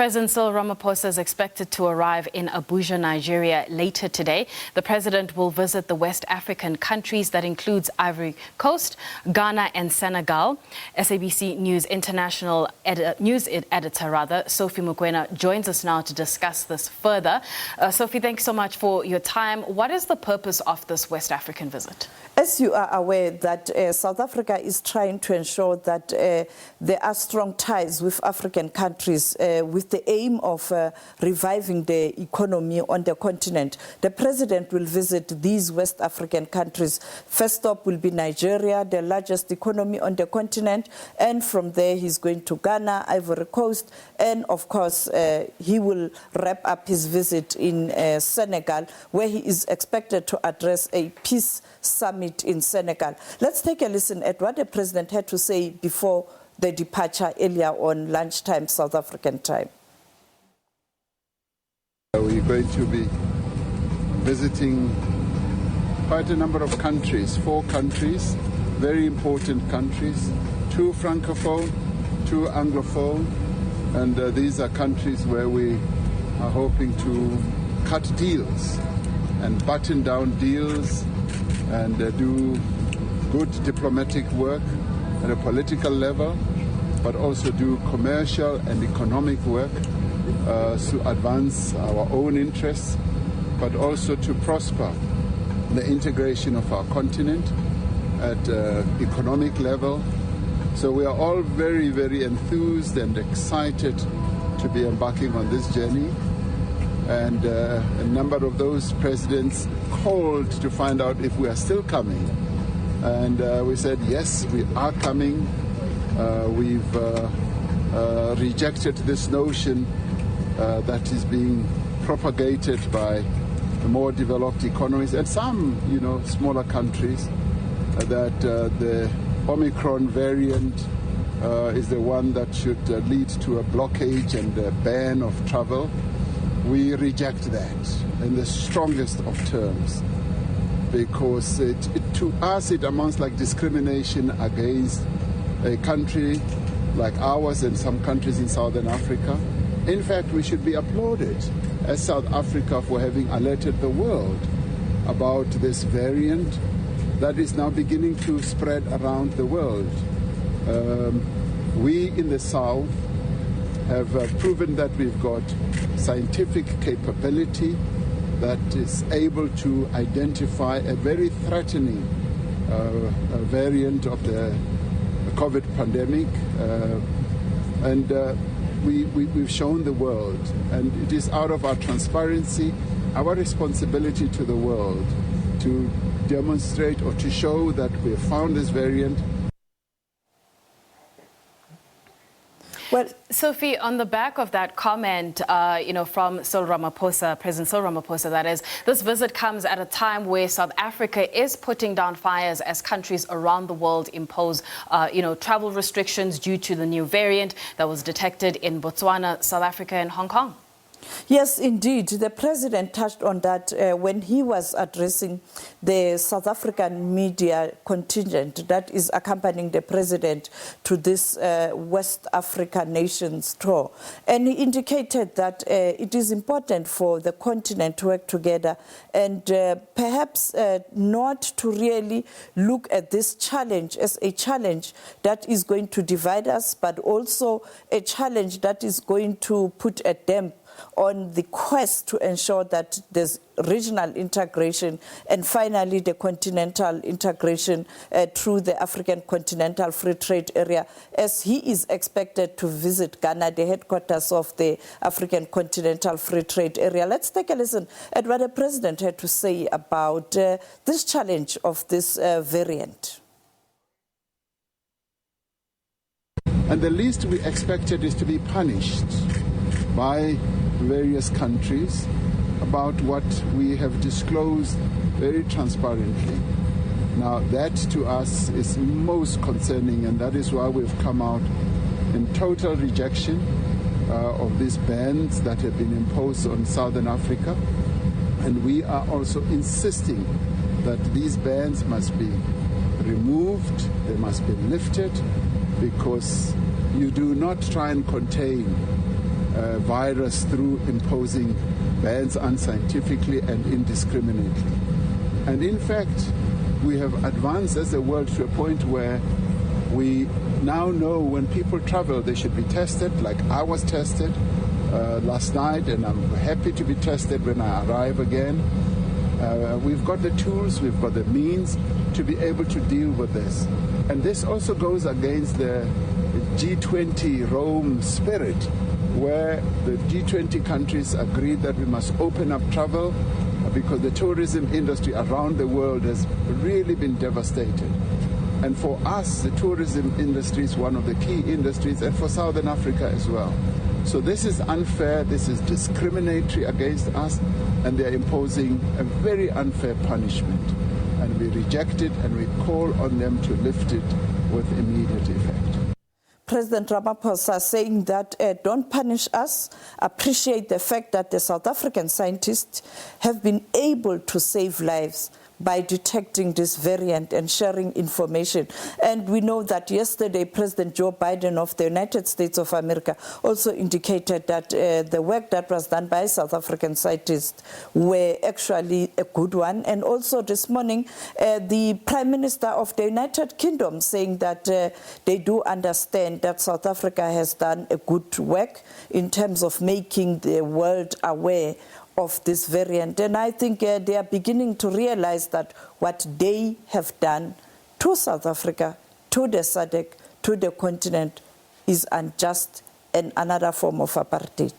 President Cyril Ramaphosa is expected to arrive in Abuja, Nigeria later today. The president will visit the West African countries that includes Ivory Coast, Ghana and Senegal. SABC News International news editor Sophie Mokoena joins us now to discuss this further. Sophie, thanks so much for your time. What is the purpose of this West African visit? As you are aware that South Africa is trying to ensure that there are strong ties with African countries with the aim of reviving the economy on the continent. The president will visit these West African countries. First stop will be Nigeria, the largest economy on the continent, and from there he's going to Ghana, Ivory Coast, and of course he will wrap up his visit in Senegal, where he is expected to address a peace summit in Senegal. Let's take a listen at what the president had to say before the departure earlier on lunchtime, South African time. We're going to be visiting quite a number of countries, 4 countries, very important countries, 2 francophone, 2 anglophone, and these are countries where we are hoping to cut deals and button down deals and do good diplomatic work at a political level, but also do commercial and economic work to advance our own interests, but also to prosper the integration of our continent at economic level. So we are all very, very enthused and excited to be embarking on this journey. And a number of those presidents called to find out if we are still coming. And we said, yes, we are coming. We've rejected this notion that is being propagated by the more developed economies and some, smaller countries, that the Omicron variant is the one that should lead to a blockage and a ban of travel. We reject that in the strongest of terms, because to us it amounts like discrimination against a country like ours and some countries in Southern Africa. In fact, we should be applauded as South Africa for having alerted the world about this variant that is now beginning to spread around the world. We in the South have proven that we've got scientific capability that is able to identify a very threatening variant of the COVID pandemic, and we've shown the world, and it is out of our transparency, our responsibility to the world to demonstrate or to show that we have found this variant. Well, Sophie, on the back of that comment, from Cyril Ramaphosa, President Cyril Ramaphosa, that is, this visit comes at a time where South Africa is putting down fires as countries around the world impose, travel restrictions due to the new variant that was detected in Botswana, South Africa, and Hong Kong. Yes, indeed. The president touched on that when he was addressing the South African media contingent that is accompanying the president to this West African nations tour. And he indicated that it is important for the continent to work together and perhaps not to really look at this challenge as a challenge that is going to divide us, but also a challenge that is going to put a damp on the quest to ensure that there's regional integration and finally the continental integration through the African Continental Free Trade Area, as he is expected to visit Ghana, the headquarters of the African Continental Free Trade Area. Let's take a listen at what the president had to say about this challenge of this variant. And the least we expected is to be punished by various countries about what we have disclosed very transparently. Now that to us is most concerning, and that is why we've come out in total rejection of these bans that have been imposed on Southern Africa. And we are also insisting that these bans must be removed, they must be lifted, because you do not try and contain virus through imposing bans unscientifically and indiscriminately. And in fact, we have advanced as a world to a point where we now know when people travel they should be tested, like I was tested last night, and I'm happy to be tested when I arrive again. We've got the tools, we've got the means to be able to deal with this. And this also goes against the G20 Rome spirit, where the G20 countries agreed that we must open up travel because the tourism industry around the world has really been devastated. And for us, the tourism industry is one of the key industries, and for Southern Africa as well. So this is unfair, this is discriminatory against us, and they're imposing a very unfair punishment. And we reject it, and we call on them to lift it with immediate effect. President Ramaphosa saying that don't punish us, appreciate the fact that the South African scientists have been able to save lives by detecting this variant and sharing information. And we know that yesterday President Joe Biden of the United States of America also indicated that the work that was done by South African scientists were actually a good one. And also this morning, the Prime Minister of the United Kingdom saying that they do understand that South Africa has done a good work in terms of making the world aware of this variant. And I think they are beginning to realize that what they have done to South Africa, to the SADC, to the continent is unjust and another form of apartheid.